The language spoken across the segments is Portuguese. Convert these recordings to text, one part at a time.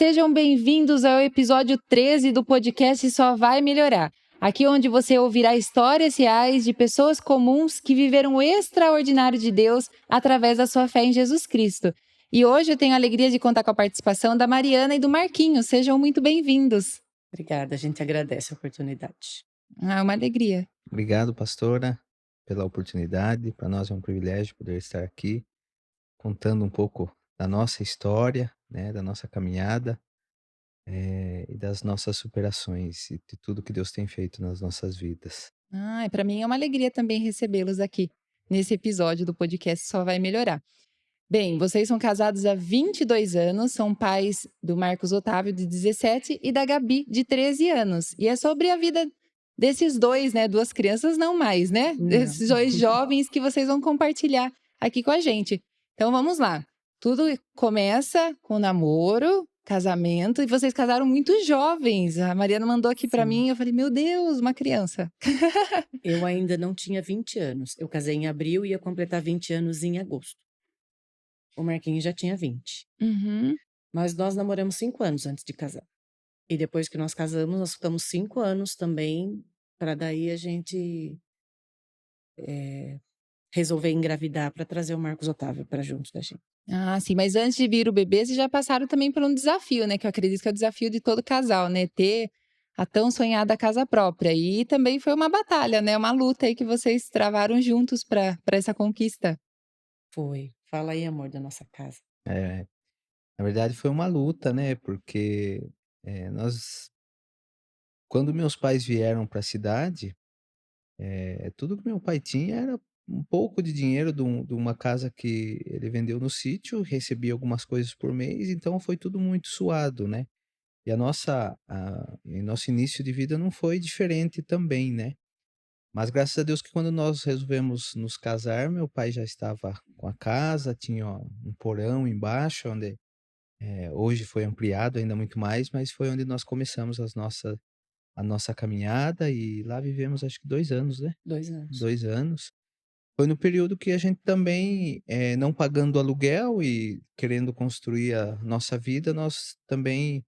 sejam bem-vindos ao episódio 13 do podcast Só Vai Melhorar. Aqui onde você ouvirá histórias reais de pessoas comuns que viveram o extraordinário de Deus através da sua fé em Jesus Cristo. E hoje eu tenho a alegria de contar com a participação da Mariana e do Marquinhos. Sejam muito bem-vindos. Obrigada, a gente agradece a oportunidade. É uma alegria. Obrigado, pastora, pela oportunidade. Para nós é um privilégio poder estar aqui contando um pouco da nossa história, né, da nossa caminhada e das nossas superações e de tudo que Deus tem feito nas nossas vidas. Para mim é uma alegria também recebê-los aqui nesse episódio do podcast Só Vai Melhorar. Bem, vocês são casados há 22 anos, são pais do Marcos Otávio, de 17, e da Gabi, de 13 anos. E é sobre a vida desses dois, né? Duas crianças, não mais, né? Não. Desses dois jovens que vocês vão compartilhar aqui com a gente. Então, vamos lá. Tudo começa com namoro, casamento, e vocês casaram muito jovens. A Mariana mandou aqui para mim, eu falei, meu Deus, uma criança. Eu ainda não tinha 20 anos. Eu casei em abril e ia completar 20 anos em agosto. O Marquinhos já tinha 20. Uhum. Mas nós namoramos 5 anos antes de casar. E depois que nós casamos, nós ficamos 5 anos também, para daí a gente resolver engravidar para trazer o Marcos Otávio para junto da gente. Sim, mas antes de vir o bebê, vocês já passaram também por um desafio, né? Que eu acredito que é o desafio de todo casal, né? Ter a tão sonhada casa própria. E também foi uma batalha, né? Uma luta aí que vocês travaram juntos para essa conquista. Foi. Fala aí, amor, da nossa casa. Na verdade foi uma luta, né, porque quando meus pais vieram para a cidade, tudo que meu pai tinha era um pouco de dinheiro de uma casa que ele vendeu no sítio, recebia algumas coisas por mês, então foi tudo muito suado, né. E nosso início de vida não foi diferente também, né. Mas graças a Deus que quando nós resolvemos nos casar, meu pai já estava com a casa, tinha um porão embaixo, onde hoje foi ampliado ainda muito mais, mas foi onde nós começamos a nossa caminhada e lá vivemos acho que 2 anos, né. 2 anos. 2 anos. Foi no período que a gente também, não pagando aluguel e querendo construir a nossa vida, nós também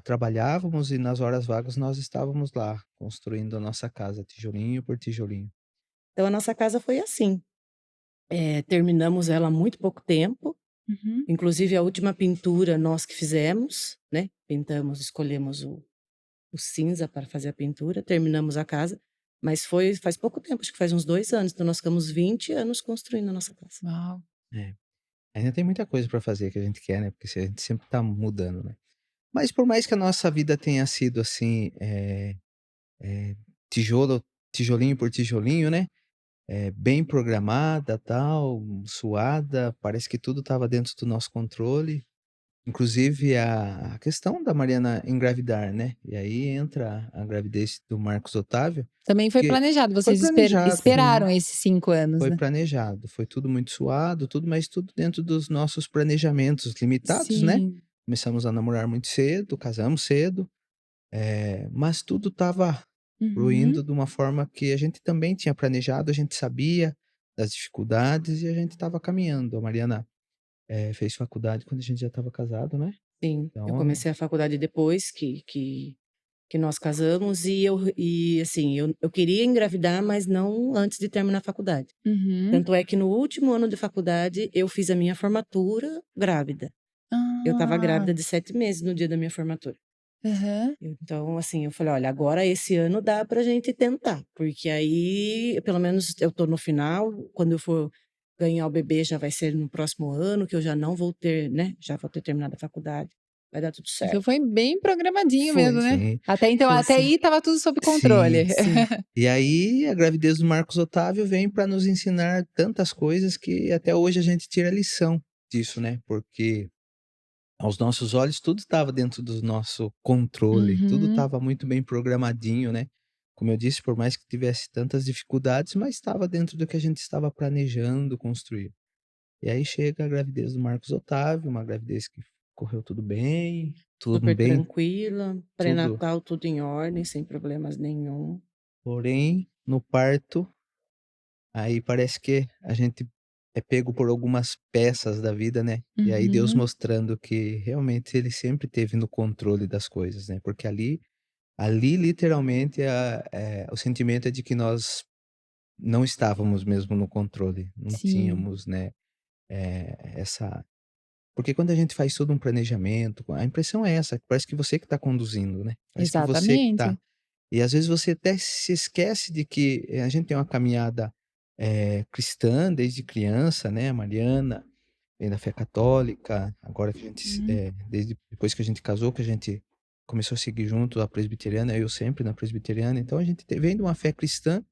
trabalhávamos e nas horas vagas nós estávamos lá, construindo a nossa casa, tijolinho por tijolinho. Então a nossa casa foi assim. Terminamos ela há muito pouco tempo. Uhum. Inclusive a última pintura nós que fizemos, né, pintamos, escolhemos o cinza para fazer a pintura, terminamos a casa, mas faz pouco tempo, acho que faz uns 2 anos, então nós ficamos 20 anos construindo a nossa casa. Uau. É. Ainda tem muita coisa para fazer que a gente quer, né, porque a gente sempre tá mudando, né. Mas por mais que a nossa vida tenha sido assim, eh, tijolo tijolinho por tijolinho, né, bem programada, tal, suada, parece que tudo estava dentro do nosso controle, inclusive a questão da Mariana engravidar, né, e aí entra a gravidez do Marcos Otávio, Também foi que planejado, foi vocês planejado, esperaram esses 5 anos, foi né? planejado, foi tudo muito suado, tudo, mas tudo dentro dos nossos planejamentos limitados, né. Sim. Começamos a namorar muito cedo, casamos cedo, mas tudo estava Uhum. fluindo de uma forma que a gente também tinha planejado, a gente sabia das dificuldades e a gente estava caminhando. A Mariana, fez faculdade quando a gente já estava casado, né. Sim, eu Então comecei a faculdade depois que nós casamos e assim, eu queria engravidar, mas não antes de terminar a faculdade. Uhum. Tanto é que no último ano de faculdade eu fiz a minha formatura grávida. Eu estava Ah. grávida de 7 meses no dia da minha formatura. Aham. Então, assim, eu falei: "Olha, agora esse ano dá pra gente tentar, porque aí pelo menos eu tô no final, quando eu for ganhar o bebê já vai ser no próximo ano, que eu já não vou ter, né, já vou ter terminado a faculdade, vai dar tudo Então certo". foi bem programadinho Foi, mesmo, né? sim, Até então, foi até sim. aí estava tudo sob sim. controle. Sim. E aí a gravidez do Marcos Otávio vem para nos ensinar tantas coisas que até hoje a gente tira lição disso, né, porque aos nossos olhos, tudo estava dentro do nosso controle, tudo Uhum. estava muito bem programadinho, né. Como eu disse, por mais que tivesse tantas dificuldades, mas estava dentro do que a gente estava planejando construir. E aí chega a gravidez do Marcos Otávio, uma gravidez que correu tudo bem, tudo Super bem, tranquila, tudo pré-natal tudo em ordem, sem problemas nenhum. porém, no parto, aí parece que a gente é pego por algumas peças da vida, né. E aí Deus Uhum. mostrando que realmente ele sempre esteve no controle das coisas, né, porque ali literalmente o sentimento é de que nós não estávamos mesmo no controle, não Sim, tínhamos, né, essa porque quando a gente faz todo um planejamento, a impressão é essa, parece que você que está conduzindo, né, parece que você que exatamente. está e às vezes você até se esquece de que, a gente tem uma caminhada, cristã desde criança, né, a Mariana vem da fé católica, agora que a gente Uhum. desde depois que a gente casou, que a gente começou a seguir junto a presbiteriana, eu sempre na presbiteriana, então a gente vem de uma fé cristã,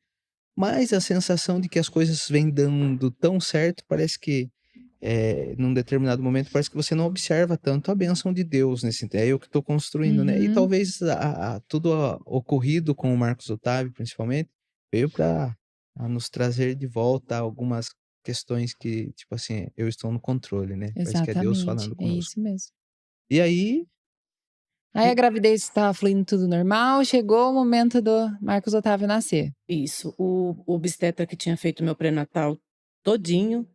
mas a sensação de que as coisas vêm dando tão certo, parece que, num determinado momento, parece que você não observa tanto a bênção de Deus nesse é eu que estou construindo, né. E Uhum. talvez tudo ocorrido com o Marcos Otávio, principalmente, veio para nos trazer de volta algumas questões que, tipo assim, eu estou no controle, né. Parece que é Deus Exatamente, falando é conosco. isso mesmo. E aí Aí a gravidez estava fluindo tudo normal, chegou o momento do Marcos Otávio nascer. Isso, o obstetra que tinha feito meu pré-natal todinho,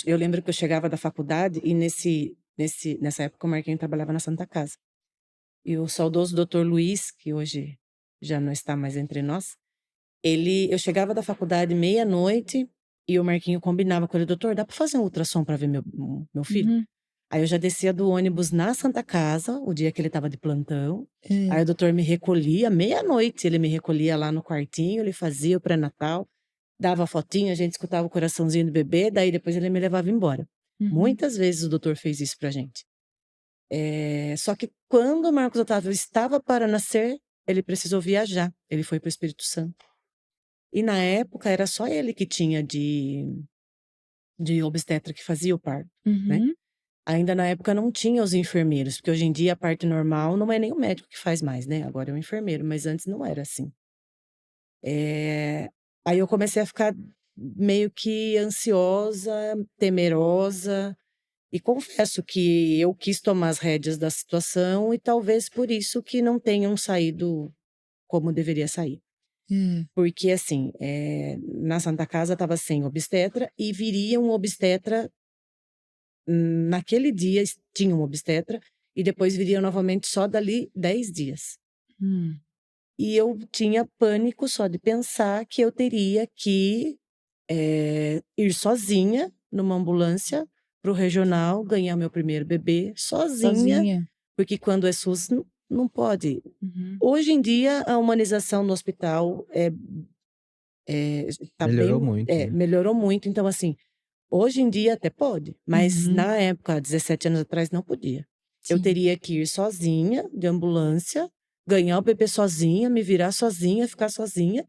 eu lembro que eu chegava da faculdade e nessa época o Marquinhos trabalhava na Santa Casa. E o saudoso doutor Luiz, que hoje já não está mais entre nós, eu chegava da faculdade meia-noite e o Marquinho combinava com ele: "Doutor, dá para fazer um ultrassom para ver meu filho?". Uhum. Aí eu já descia do ônibus na Santa Casa, o dia que ele estava de plantão, Hã. aí o doutor me recolhia, meia-noite ele me recolhia lá no quartinho, ele fazia o pré-natal, dava a fotinha, a gente escutava o coraçãozinho do bebê, daí depois ele me levava embora. Uhum. Muitas vezes o doutor fez isso pra gente. Só que quando o Marcos Otávio estava para nascer, ele precisou viajar, ele foi para o Espírito Santo. E na época era só ele que tinha de obstetra que fazia o parto, né. Uhum. Ainda na época não tinha os enfermeiros, porque hoje em dia a parte normal não é nem o médico que faz mais, né, agora é o enfermeiro, mas antes não era assim. Eh, Aí eu comecei a ficar meio que ansiosa, temerosa, e confesso que eu quis tomar as rédeas da situação e talvez por isso que não tenham saído como deveria sair. Hã. Porque assim, na Santa Casa estava sem obstetra e viria um obstetra naquele dia tinha um obstetra, e depois viria novamente só dali 10 dias. Hum. E eu tinha pânico só de pensar que eu teria que, ir sozinha numa ambulância para o regional, ganhar meu primeiro bebê sozinha, Sozinha. porque quando é SUS não pode. Uhum. Hoje em dia a humanização no hospital tá melhorou bem muito, né. melhorou muito, então assim, hoje em dia até pode, mas Uhum. na época, há 17 anos atrás, não podia. Eu Sim. teria que ir sozinha, de ambulância, ganhar o bebê sozinha, me virar sozinha, ficar sozinha,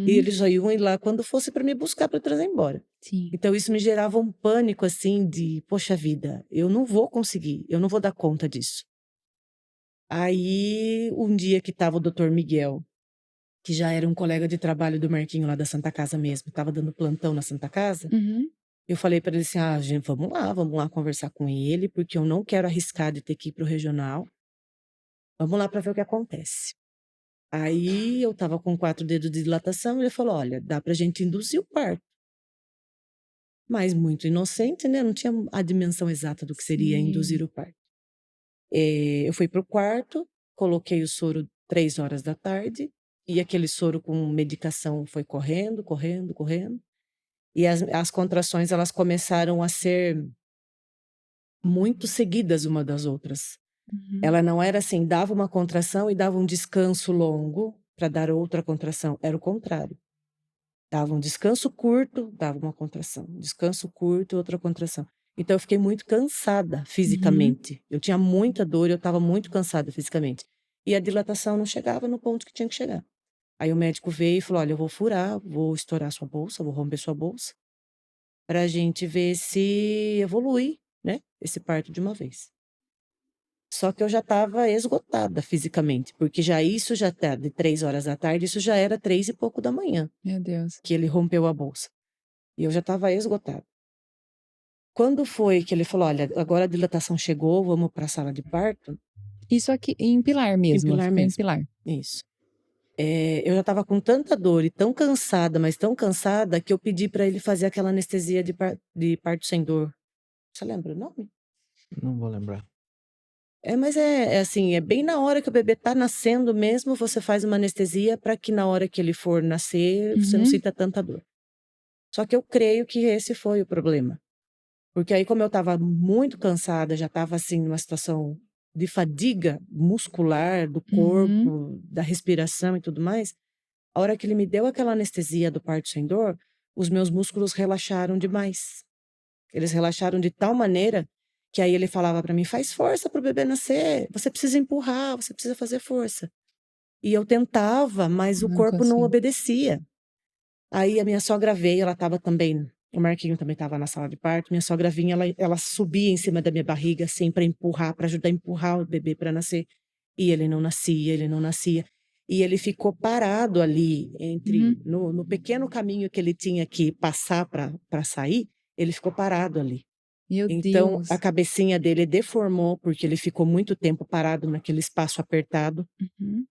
e Uhum. eles já iam ir lá quando fosse para me buscar para trazer embora. Sim. Então isso me gerava um pânico, assim, de: "Poxa vida, eu não vou conseguir, eu não vou dar conta disso". Aí, um dia que estava o doutor Miguel, que já era um colega de trabalho do Marquinho lá da Santa Casa mesmo, estava dando plantão na Santa Casa, Uhum. eu falei para ele assim: "Ah, gente, vamos lá conversar com ele, porque eu não quero arriscar de ter que ir para o regional. Vamos lá para ver o que acontece". Aí eu estava com 4 dedos de dilatação, ele falou: "Olha, dá pra gente induzir o parto". Mas muito inocente, né, não tinha a dimensão exata do que seria induzir Sim. o parto. Eu fui para o quarto, coloquei o soro 3 horas da tarde, e aquele soro com medicação foi correndo, correndo, correndo, e as contrações elas começaram a ser muito seguidas uma das outras. Uhum. Ela não era assim, dava uma contração e dava um descanso longo para dar outra contração, era o contrário. Dava um descanso curto, dava uma contração, descanso curto, outra contração. Então eu fiquei muito cansada Uhum. fisicamente, eu tinha muita dor, eu estava muito cansada fisicamente. E a dilatação não chegava no ponto que tinha que chegar. Aí o médico veio e falou: "Olha, eu vou furar, vou estourar sua bolsa, vou romper sua bolsa, pra gente ver se evolui, né, esse parto de uma vez". Só que eu já estava esgotada fisicamente, porque já isso já tá de 3 horas da tarde, isso já era 3 e pouco da manhã, Meu Deus. que ele rompeu a bolsa, e eu já estava esgotada. Quando foi que ele falou: "Olha, agora a dilatação chegou, vamos para a sala de parto", Isso aqui em Pilar em mesmo, Pilar ficou em mesmo, Pilar. isso. eu já estava com tanta dor e tão cansada, mas tão cansada, que eu pedi para ele fazer aquela anestesia de parto sem dor. Você lembra o nome? Não vou lembrar. Mas é assim, é bem na hora que o bebê tá nascendo mesmo, você faz uma anestesia para que na hora que ele for nascer, você não Uhum. sinta tanta dor. Só que eu creio que esse foi o problema. Porque aí, como eu estava muito cansada, já estava assim, numa situação de fadiga muscular do Uhum. corpo, da respiração e tudo mais, a hora que ele me deu aquela anestesia do parto sem dor, os meus músculos relaxaram demais. Eles relaxaram de tal maneira que aí ele falava para mim: faz força para o bebê nascer, você precisa empurrar, você precisa fazer força. E eu tentava, mas o Não corpo não consigo. obedecia. Aí a minha sogra veio, ela estava também, o Marquinho também estava na sala de parto. Minha sogra vinha, ela subia em cima da minha barriga, assim, para empurrar, para ajudar a empurrar o bebê para nascer. E ele não nascia, ele não nascia. E ele ficou parado ali, Uhum. no pequeno caminho que ele tinha que passar para sair, ele ficou parado ali. Meu Então, a Deus. cabecinha dele deformou, porque ele ficou muito tempo parado naquele espaço apertado. Uhum.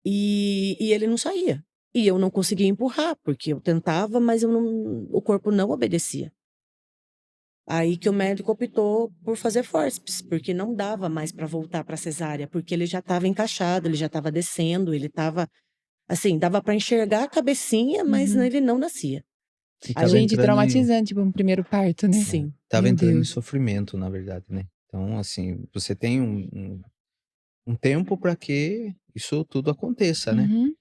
E ele não saía. E eu não conseguia empurrar, porque eu tentava, mas eu não, o corpo não obedecia. Aí que o médico optou por fazer fórceps, porque não dava mais para voltar para cesárea, porque ele já estava encaixado, ele já estava descendo, ele estava assim, dava para enxergar a cabecinha, mas Uhum. ele não nascia. E Aí tava eu, Gente, entrando em traumatizante, tipo, um primeiro parto, né? sim, tava Meu entrando em Deus. sofrimento, na verdade, né. Então, assim, você tem um tempo para que isso tudo aconteça, né. Uhum.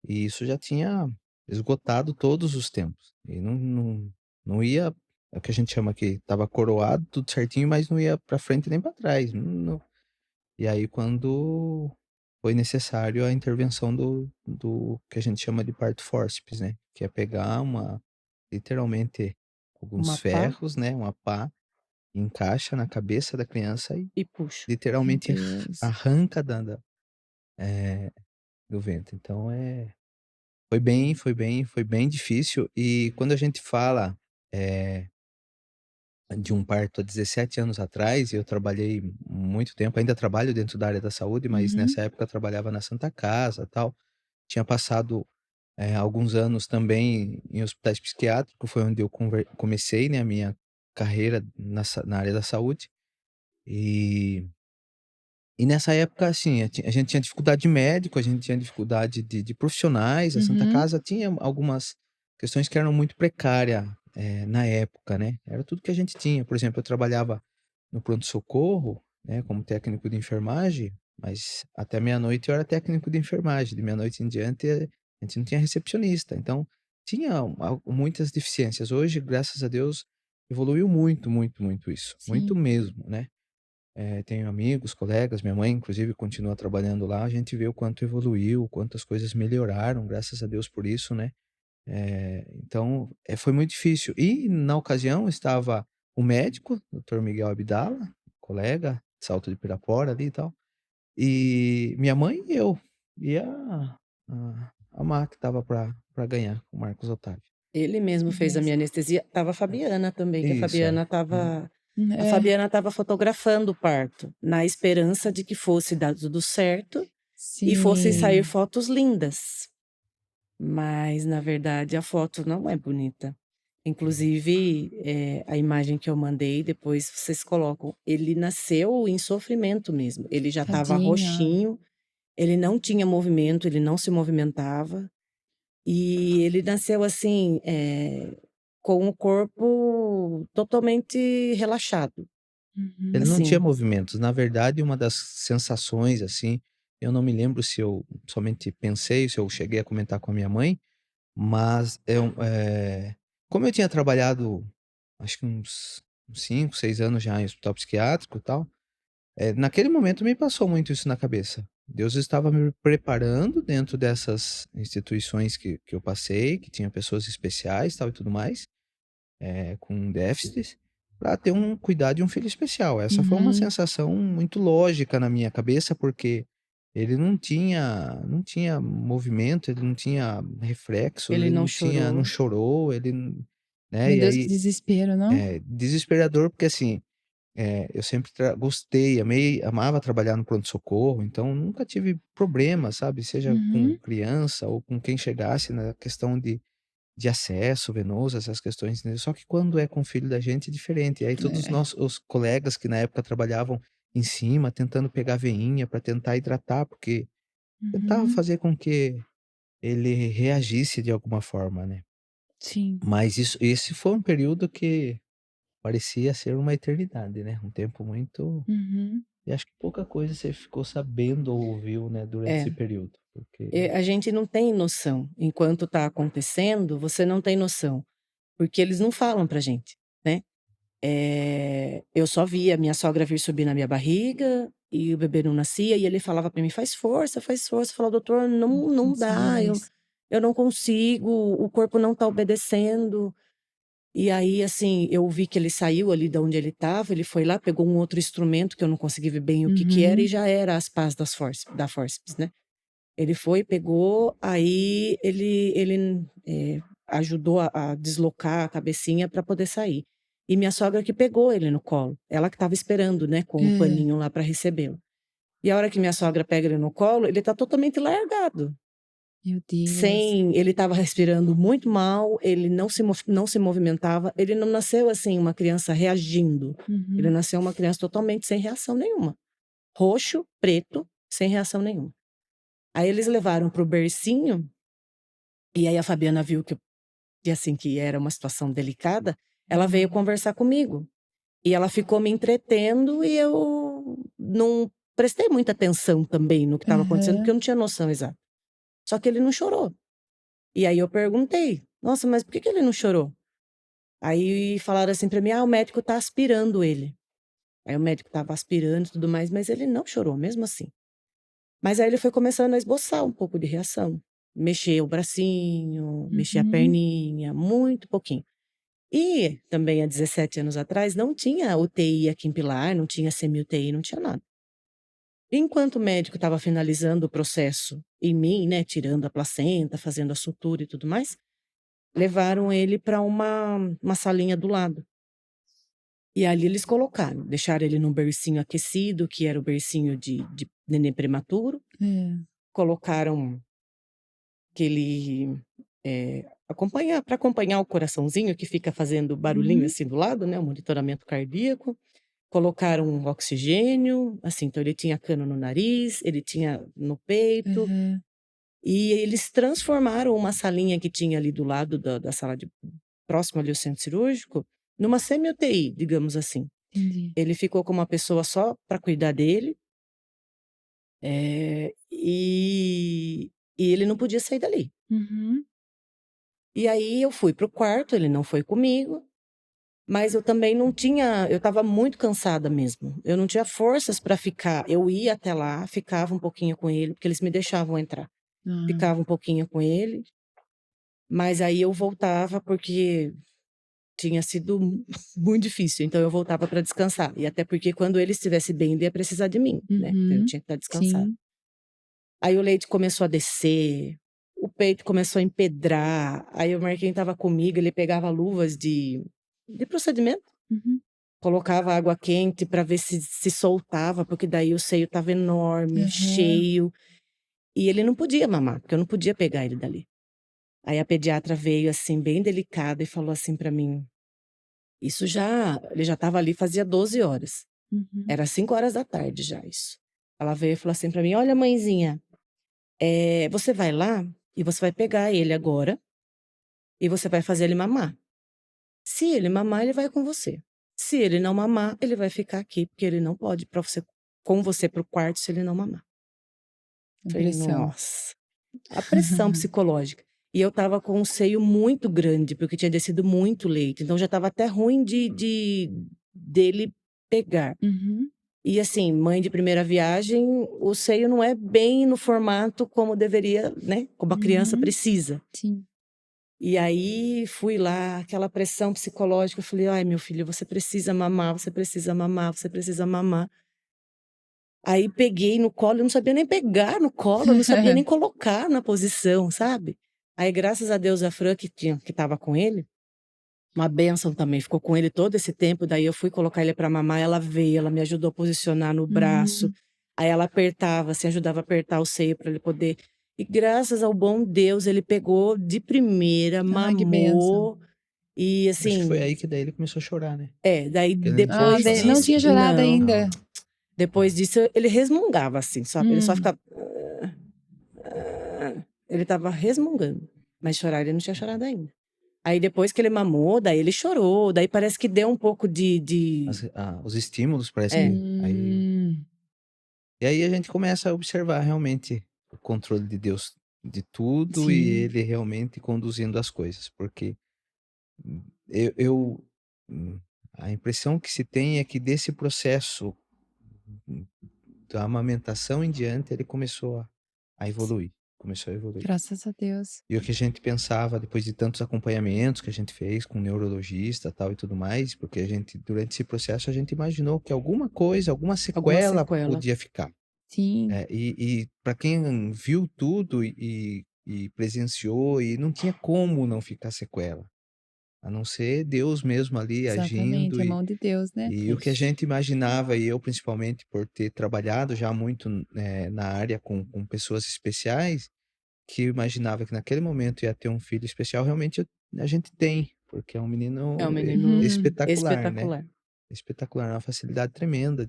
E isso já tinha esgotado todos os tempos. E não ia, é o que a gente chama aqui, estava coroado, tudo certinho, mas não ia para frente nem para trás, não. E aí quando foi necessário a intervenção do que a gente chama de parto fórceps, né, que é pegar literalmente alguns uma pá ferros, né, uma pá, encaixa na cabeça da criança e e puxo. Meu literalmente Deus. arranca eh, do ventre. Então foi bem difícil. E quando a gente fala, eh, de um parto há 17 anos atrás, eu trabalhei muito tempo, ainda trabalho dentro da área da saúde, mas Uhum. nessa época eu trabalhava na Santa Casa, tal. Tinha passado, alguns anos também em hospitais psiquiátricos, foi onde eu comecei, né, a minha carreira na área da saúde. E nessa época, assim, a gente tinha dificuldade de médico, a gente tinha dificuldade de profissionais, a Santa Uhum. Casa tinha algumas questões que eram muito precária, na época, né, era tudo que a gente tinha. Por exemplo, eu trabalhava no pronto-socorro, né, como técnico de enfermagem, mas até meia-noite eu era técnico de enfermagem, de meia-noite em diante, a gente não tinha recepcionista, então tinha muitas deficiências. Hoje, graças a Deus, evoluiu muito, muito, muito isso, muito Sim. mesmo, né. Tenho amigos, colegas, minha mãe inclusive continua trabalhando lá, a gente vê o quanto evoluiu, o quanto as coisas melhoraram, graças a Deus por isso, né. Então, foi muito difícil. E na ocasião estava o médico, doutor Miguel Abdala, colega, Salto de Pirapora ali e tal, e minha mãe e eu, e a Má que estava para ganhar, o Marcos Otávio. Ele mesmo fez a Nossa. minha anestesia. Tava a Fabiana também, que Isso, é. Uhum. A É, Fabiana estava fotografando o parto, na esperança de que fosse dar tudo certo e fossem sair sim. fotos lindas. Mas, na verdade, a foto não é bonita. Inclusive, a imagem que eu mandei, depois vocês colocam. Ele nasceu em sofrimento mesmo. Ele já estava Tadinha. roxinho, ele não tinha movimento, ele não se movimentava. E ele nasceu assim, com o corpo totalmente relaxado, Ele Uhum. não tinha assim. movimentos. Na verdade, uma das sensações, assim, eu não me lembro se eu somente pensei, se eu cheguei a comentar com a minha mãe, mas como eu tinha trabalhado, acho que uns 5, 6 anos já em hospital psiquiátrico e tal, naquele momento me passou muito isso na cabeça. Deus estava me preparando dentro dessas instituições que eu passei, que tinha pessoas especiais, tal e tudo mais, com déficits, para ter um cuidar de um filho especial. Essa foi uma Uhum. sensação muito lógica na minha cabeça, porque ele não tinha movimento, ele não tinha reflexo, Ele ele não não chorou. chorou, ele, né, Meu e Deus, que aí desespero, não? desesperador, porque assim, eu sempre gostei, amava trabalhar no pronto-socorro, então nunca tive problema, sabe, seja com Uhum. criança ou com quem chegasse na questão de acesso venoso, essas questões, entendeu. Só que quando é com o filho da gente é diferente, e aí todos É. os colegas que na época trabalhavam em cima, tentando pegar a veinha para tentar hidratar, porque tentava Uhum. fazer com que ele reagisse de alguma forma, né. Sim. Mas esse foi um período que parecia ser uma eternidade, né, um tempo muito. Uhum. E acho que pouca coisa você ficou sabendo ou ouviu, né, durante esse É. período, porque A gente não tem noção. Enquanto está acontecendo, você não tem noção, porque eles não falam pra gente, né. Eu só via minha sogra vir subir na minha barriga e o bebê não nascia e ele falava pra mim: faz força". Eu falava: "Doutor, não dá, eu Sinais. eu não consigo, o corpo não tá obedecendo". E aí, assim, eu vi que ele saiu ali da onde ele estava, ele foi lá, pegou um outro instrumento que eu não consegui ver bem o que que era e Uhum. já era as pás da fórceps, né. Ele foi, pegou, aí ele ajudou a deslocar a cabecinha para poder sair. E minha sogra que pegou ele no colo, ela que estava esperando, né, com o Hã. paninho lá para recebê-lo. E a hora que minha sogra pega ele no colo, ele tá totalmente largado, Meu Deus. sem ele estava respirando muito mal, ele não se movimentava, ele não nasceu, assim, uma criança reagindo, ele Uhum. nasceu uma criança totalmente sem reação nenhuma, roxo, preto, sem reação nenhuma. Aí eles levaram para o bercinho. E aí a Fabiana viu que, assim, que era uma situação delicada, ela veio conversar comigo. E ela ficou me entretendo e eu não prestei muita atenção também no que estava acontecendo, porque Aham. eu não tinha noção exata. Só que ele não chorou. E aí eu perguntei: "Nossa, mas por que que ele não chorou?". Aí falaram assim pra mim: "Ah, o médico tá aspirando ele". Aí o médico estava aspirando e tudo mais, mas ele não chorou mesmo assim. Mas aí ele foi começando a esboçar um pouco de reação. Mexer o bracinho, mexer a Uhum. perninha, muito pouquinho. E também há 17 anos atrás não tinha UTI aqui em Pilar, não tinha semi-UTI, não tinha nada. Enquanto o médico estava finalizando o processo em mim, né, tirando a placenta, fazendo a sutura e tudo mais, levaram ele para uma salinha do lado. E ali eles colocaram, deixaram ele num bercinho aquecido, que era o bercinho de neném prematuro, Hã. colocaram aquele, para acompanhar o coraçãozinho que fica fazendo barulhinho, Uhum. assim, do lado, né, o monitoramento cardíaco. Colocaram um oxigênio, assim, então ele tinha cano no nariz, ele tinha no peito, Aham. e eles transformaram uma salinha que tinha ali do lado da sala de próximo ali ao centro cirúrgico, numa semi-UTI, digamos assim. Entendi. Ele ficou com uma pessoa só para cuidar dele, e ele não podia sair dali. Uhum. E aí eu fui para o quarto, ele não foi comigo. Mas eu também não tinha, eu estava muito cansada mesmo, eu não tinha forças para ficar, eu ia até lá, ficava um pouquinho com ele, porque eles me deixavam entrar. Ah. Ficava um pouquinho com ele, mas aí eu voltava, porque tinha sido muito difícil, então eu voltava para descansar, e até porque quando ele estivesse bem, ele ia precisar de mim, né, então eu Uhum. tinha que estar descansada. Sim. Aí o leite começou a descer, o peito começou a empedrar, aí o Marquinhos estava comigo, ele pegava luvas de procedimento. Uhum. Colocava água quente para ver se soltava, porque daí o seio estava enorme, Aham. cheio, e ele não podia mamar, porque eu não podia pegar ele dali. Aí a pediatra veio, assim, bem delicada e falou assim para mim, ele já estava ali fazia 12 horas, Uhum. era 5 horas da tarde já isso. Ela veio e falou assim para mim: "Olha, mãezinha, você vai lá e você vai pegar ele agora, e você vai fazer ele mamar. Se ele mamar, ele vai com você. Se ele não mamar, ele vai ficar aqui, porque ele não pode ir pra você com você para o quarto se ele não mamar". Falei: Pressão. "Nossa". A pressão psicológica. E eu estava com um seio muito grande, porque tinha descido muito leite, então já estava até ruim de dele pegar. Uhum. E assim, mãe de primeira viagem, o seio não é bem no formato como deveria, né, como a criança Uhum. precisa. Sim. E aí fui lá, aquela pressão psicológica, eu falei: "Ai, meu filho, você precisa mamar, você precisa mamar, você precisa mamar". Aí peguei no colo, eu não sabia nem pegar no colo, eu não sabia nem colocar na posição, sabe. Aí graças a Deus a Fran que estava com ele, uma bênção também, ficou com ele todo esse tempo, daí eu fui colocar ele para mamar, ela veio, ela me ajudou a posicionar no braço, Hum. aí ela apertava, assim, ajudava a apertar o seio para ele poder. E graças ao bom Deus, ele pegou de primeira, Ah, que bênção. mamou, e Acho que foi assim, aí que daí ele começou a chorar, né? daí Porque ele não tinha depois Não chorado. disso, tinha chorado não, ainda. Não. depois disso ele resmungava assim, sabe? Ele só Hum. ficava. Ele tava resmungando, mas chorar ele não tinha chorado ainda. Aí depois que ele mamou, daí ele chorou, daí parece que deu um pouco Os estímulos parece É, que aí. Hum. E aí a gente começa a observar realmente o controle de Deus de tudo e Sim. ele realmente conduzindo as coisas, porque eu a impressão que se tem é que desse processo hum, da amamentação em diante ele começou a evoluir, começou a evoluir. Graças a Deus. E o que a gente pensava depois de tantos acompanhamentos que a gente fez com neurologista, tal e tudo mais, porque a gente durante esse processo a gente imaginou que alguma coisa, alguma alguma sequela sequela. podia ficar. Sim. E para quem viu tudo e presenciou e não tinha como não ficar sequela, a não ser Deus mesmo ali Exatamente, agindo a mão de Deus, né? e o que a Isso. gente imaginava, e eu principalmente por ter trabalhado já muito, na área com pessoas especiais, que eu imaginava que naquele momento ia ter um filho especial, realmente a gente tem, porque é um É um menino menino Uhum. espetacular, né? espetacular. Espetacular, é uma facilidade tremenda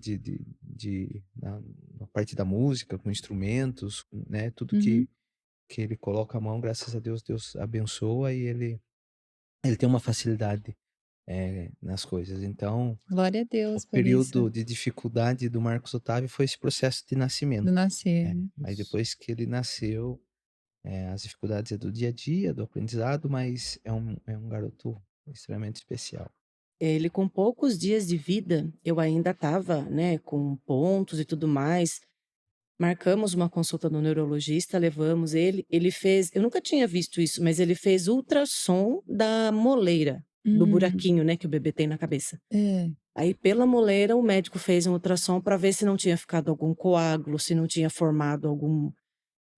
na parte da música, com instrumentos, né? Tudo Uhum. que ele coloca a mão, graças a Deus, Deus abençoa e ele tem uma facilidade nas coisas. Então, Glória a o Deus por isso. período de dificuldade do Marcos Otávio foi esse processo de Do nascimento. nascer, É. né? Aí depois que ele nasceu, as dificuldades é do dia a dia, do aprendizado, mas é um garoto extremamente especial. Ele com poucos dias de vida, eu ainda estava, né, com pontos e tudo mais. Marcamos uma consulta no neurologista, levamos ele fez, eu nunca tinha visto isso, mas ele fez ultrassom da moleira, do Hum. buraquinho, né, que o bebê tem na cabeça. É. Aí pela moleira o médico fez um ultrassom para ver se não tinha ficado algum coágulo, se não tinha formado algum,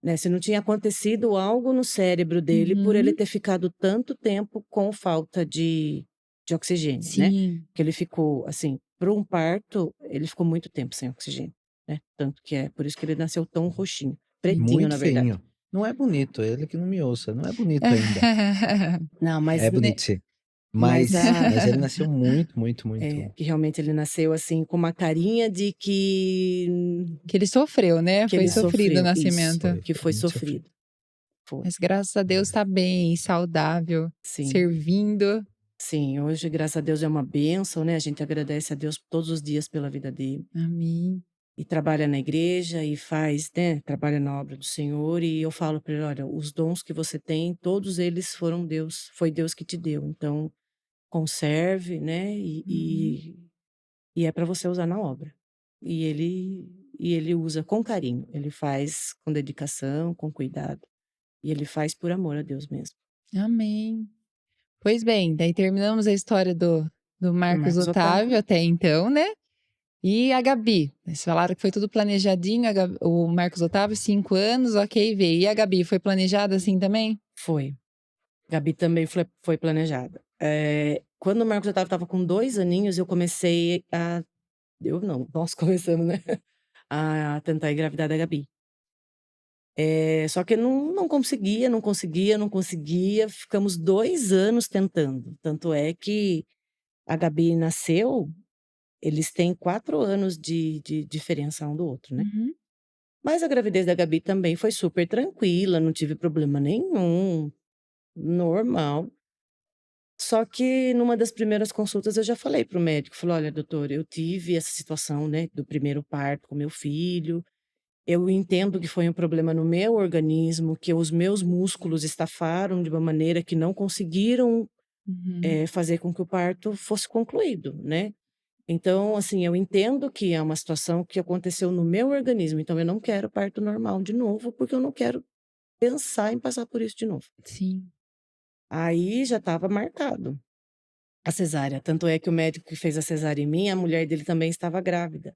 né, se não tinha acontecido algo no cérebro dele por ele Uhum. ter ficado tanto tempo com falta de oxigênio, né? Sim. Que ele ficou, assim, para um parto, ele ficou muito tempo sem oxigênio, né? Tanto que é por isso que ele nasceu tão roxinho, pretinho, Muito na verdade. feinho. Não é bonito, ele que não me ouça, não é bonito ainda. Não, É mas, Né? bonito sim, mas mas ele nasceu muito, muito, muito que realmente ele nasceu assim com uma carinha de Que ele sofreu, né? que Foi ele sofrido o sofreu, isso, nascimento. que foi foi muito sofrido. sofrido. Foi, Mas graças a Deus tá bem, saudável, sim. servindo. Sim, hoje, graças a Deus, é uma bênção, né, a gente agradece a Deus todos os dias pela vida dele. Amém. E trabalha na igreja e faz, né, trabalha na obra do Senhor e eu falo para ele: "Olha, os dons que você tem, todos eles foram Deus, foi Deus que te deu, então conserve, né, Uhum. e é para você usar na obra". E ele usa com carinho, ele faz com dedicação, com cuidado, e ele faz por amor a Deus mesmo. Amém. Pois bem, daí terminamos a história do Do Marcos Marcos Otávio. Otávio até então, né? E a Gabi? Vocês falaram que foi tudo planejadinho, o Marcos Otávio, 5 anos, ok, veio. E a Gabi, foi planejada assim também? Foi. Gabi também foi planejada. Quando o Marcos Otávio estava com 2 aninhos, eu comecei a eu não, nós começamos, né, a tentar engravidar da Gabi. Só que não conseguia, não conseguia, não conseguia, ficamos 2 anos tentando. Tanto é que a Gabi nasceu, eles têm 4 anos de diferença um do outro, né. Uhum. Mas a gravidez da Gabi também foi super tranquila, não tive problema nenhum, normal. Só que numa das primeiras consultas eu já falei para o médico, falei: "Olha doutor, eu tive essa situação, né, do primeiro parto com meu filho, eu entendo que foi um problema no meu organismo, que os meus músculos estafaram de uma maneira que não conseguiram, Uhum. fazer com que o parto fosse concluído, né. Então, assim, eu entendo que é uma situação que aconteceu no meu organismo, então eu não quero parto normal de novo, porque eu não quero pensar em passar por isso de novo". Sim. Aí já estava marcado a cesárea, tanto é que o médico que fez a cesárea em mim, a mulher dele também estava grávida.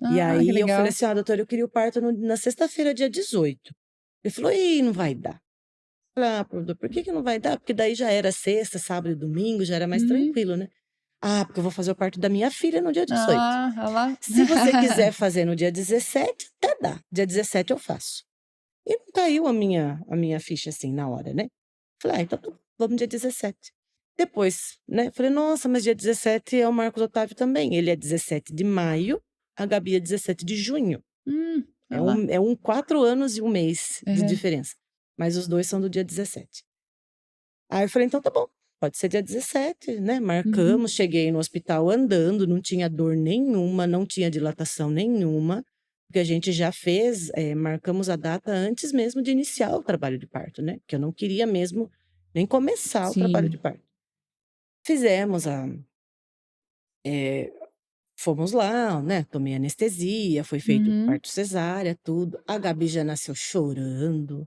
E Ah, que aí eu falei legal. assim: "Ó doutor, eu queria o parto na sexta-feira, dia 18". Ele falou: "Ih, não vai dar". Falei, doutor, por que que não vai dar? Porque daí já era sexta, sábado e domingo, já era mais tranquilo, né? Porque eu vou fazer o parto da minha filha no dia 18. Olha lá. Se você quiser fazer no dia 17, até dá. Dia 17 eu faço. E não caiu a minha ficha assim na hora, né? Falei, então tá bom, vamos dia 17. Depois, né? Falei, nossa, mas dia 17 é o Marcos Otávio também. Ele é 17 de maio, a Gabi é 17 de junho. Olha lá. É 4 anos e 1 mês de Uhum. diferença. Mas os dois são do dia 17. Aí eu falei, então tá bom, pode ser dia 17, né? Marcamos, cheguei no hospital andando, não tinha dor nenhuma, não tinha dilatação nenhuma, porque a gente já fez, marcamos a data antes mesmo de iniciar o trabalho de parto, né? Porque eu não queria mesmo nem começar o trabalho de Sim. parto. Fizemos fomos lá, né? Tomei anestesia, foi feito parto cesárea, tudo. A Gabi já nasceu chorando.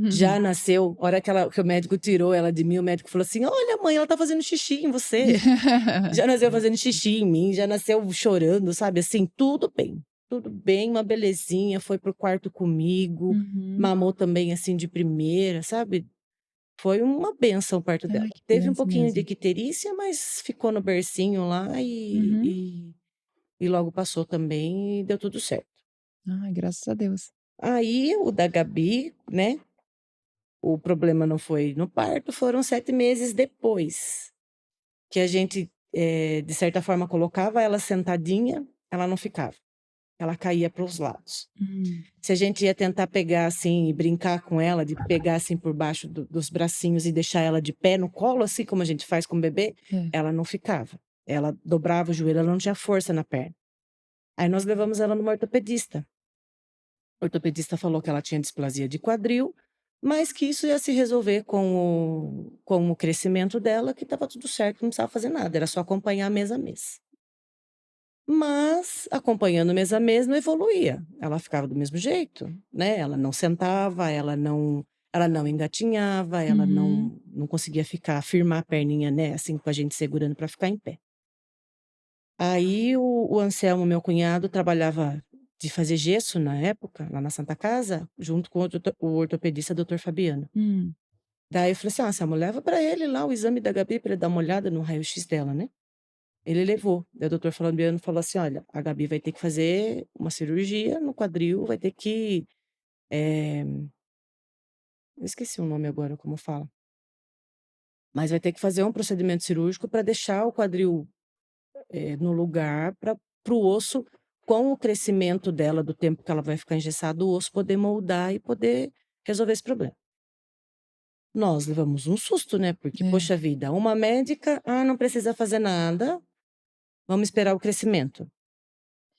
Já nasceu, a hora que o médico tirou ela de mim, o médico falou assim: olha, mãe, ela tá fazendo xixi em você. Já nasceu fazendo xixi em mim, já nasceu chorando, sabe? Assim, tudo bem, uma belezinha. Foi pro quarto comigo, mamou também, assim, de primeira, sabe? Foi uma benção o parto dela. Ai, que Teve um benção pouquinho de mesmo. icterícia, mas ficou no bercinho lá e logo passou também e deu tudo certo. Ai, graças a Deus. Aí, o da Gabi, né? O problema não foi no parto, foram 7 meses depois. Que a gente, de certa forma, colocava ela sentadinha, ela não ficava. Ela caía para os lados. Se a gente ia tentar pegar assim e brincar com ela, de pegar assim por baixo dos bracinhos e deixar ela de pé no colo, assim como a gente faz com o bebê, ela não ficava. Ela dobrava o joelho, ela não tinha força na perna. Aí nós levamos ela numa ortopedista. O ortopedista falou que ela tinha displasia de quadril, mas que isso ia se resolver com o crescimento dela, que estava tudo certo, não precisava fazer nada, era só acompanhar mês a mês. Mas, acompanhando mês a mês, não evoluía. Ela ficava do mesmo jeito, né? Ela não sentava, ela não engatinhava, ela não conseguia firmar a perninha, né? Assim, com a gente segurando para ficar em pé. Aí o Anselmo, meu cunhado, trabalhava de fazer gesso na época, lá na Santa Casa, junto com o ortopedista doutor Fabiano. Daí eu falei assim: Anselmo, leva para ele lá o exame da Gabi para ele dar uma olhada no raio-x dela, né? Ele levou. Daí o doutor Fabiano falou assim: olha, a Gabi vai ter que fazer uma cirurgia no quadril, vai ter que. Eu esqueci o nome agora, como fala. Mas vai ter que fazer um procedimento cirúrgico para deixar o quadril no lugar para o osso, com o crescimento dela, do tempo que ela vai ficar engessada, o osso poder moldar e poder resolver esse problema. Nós levamos um susto, né? Porque, poxa vida, uma médica, não precisa fazer nada, vamos esperar o crescimento.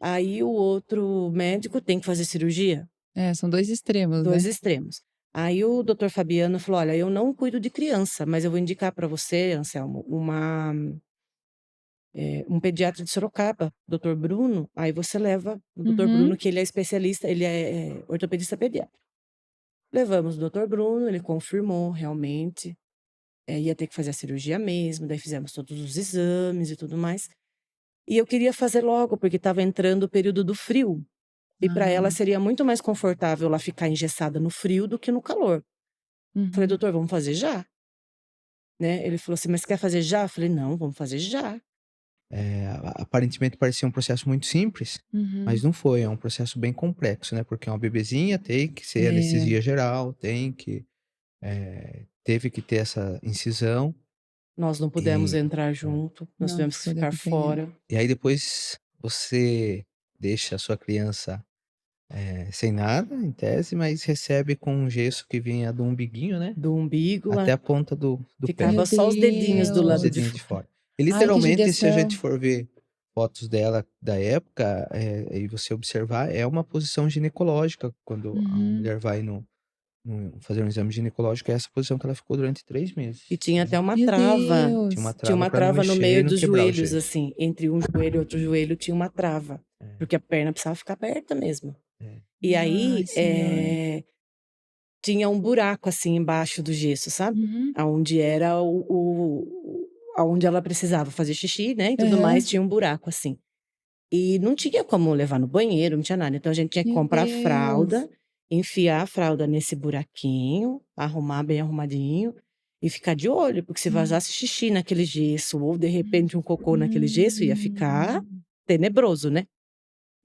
Aí o outro médico tem que fazer cirurgia. São 2 extremos, né? 2 extremos. Aí o doutor Fabiano falou: olha, eu não cuido de criança, mas eu vou indicar para você, Anselmo, um pediatra de Sorocaba, doutor Bruno. Aí você leva o doutor Bruno, que ele é especialista, ele é ortopedista pediatra. Levamos o doutor Bruno, ele confirmou realmente, ia ter que fazer a cirurgia mesmo, daí fizemos todos os exames e tudo mais. E eu queria fazer logo, porque estava entrando o período do frio. E para ela seria muito mais confortável ela ficar engessada no frio do que no calor. Falei: doutor, vamos fazer já? Né? Ele falou assim: mas quer fazer já? Eu falei: não, vamos fazer já. Aparentemente parecia um processo muito simples, mas não foi, é um processo bem complexo, né, porque é uma bebezinha, tem que ser anestesia geral, teve que ter essa incisão, Nós não pudemos e entrar junto, nós Não tivemos que pôde ficar acompanhar. fora. e aí depois você deixa a sua criança, sem nada, em tese, mas recebe com um gesso que vinha do umbiguinho, né, Do umbigo, até a ponta do pé, ficava só os dedinhos do os lado de dedinhos de fora. fora. E Ai, que literalmente, se a judiação. gente for ver fotos dela da época, e você observar, é uma posição ginecológica, quando a mulher vai fazer um exame ginecológico, é essa posição que ela ficou durante 3 meses, E tinha né. até uma Meu trava. Tinha uma Deus! Tinha trava uma pra não trava no mexer e meio não dos quebrar o joelhos, gesso. assim, entre um joelho e outro joelho tinha uma trava, porque a perna precisava ficar aberta mesmo. E Ai, aí, senhor. tinha um buraco, assim, embaixo do gesso, sabe? Aonde era aonde ela precisava fazer xixi, né, e tudo mais, tinha um buraco, assim. E não tinha como levar no banheiro, não tinha nada. Então a gente tinha que Meu comprar Deus! fralda enfiar a fralda nesse buraquinho, arrumar bem arrumadinho e ficar de olho, porque se Hum. vazasse xixi naquele gesso ou de repente um cocô naquele gesso, ia ficar Hum. tenebroso, né?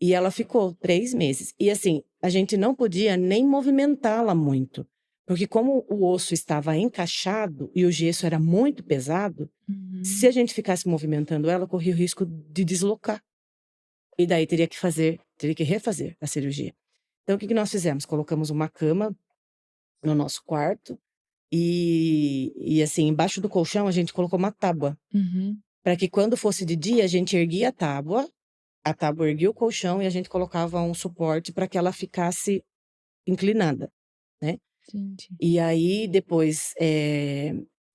E ela ficou 3 meses. E assim, a gente não podia nem movimentá-la muito, porque como o osso estava encaixado e o gesso era muito pesado, se Uhum. a gente ficasse movimentando ela, corria o risco de deslocar. E daí teria que refazer a cirurgia. Então o que que nós fizemos? Colocamos uma cama no nosso quarto e assim, embaixo do colchão a gente colocou uma tábua, Uhum. para que quando fosse de dia a gente erguia a tábua erguia o colchão e a gente colocava um suporte para que ela ficasse inclinada, né. Gente. E aí depois,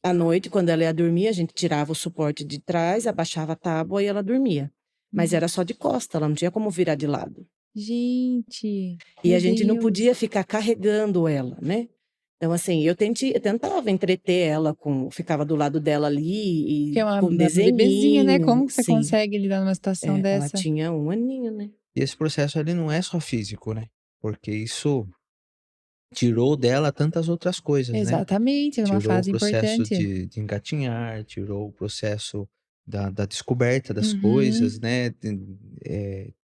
à noite quando ela ia dormir a gente tirava o suporte de trás, abaixava a tábua e ela dormia. Mas Uhum. era só de costa, ela não tinha como virar de lado. Gente, E meu a gente não Deus. podia ficar carregando ela, né. Então assim, eu tentava entreter ela ficava do lado dela Que ali é e com uma bebezinha, né, desenhinho. como que você Sim, consegue lidar numa situação ela dessa? tinha 1 aninho, né. E esse processo ele não é só físico, né, porque isso tirou dela tantas outras coisas, né. Exatamente, é uma Tirou o fase processo importante. de engatinhar, tirou o processo da descoberta das Uhum. coisas, né,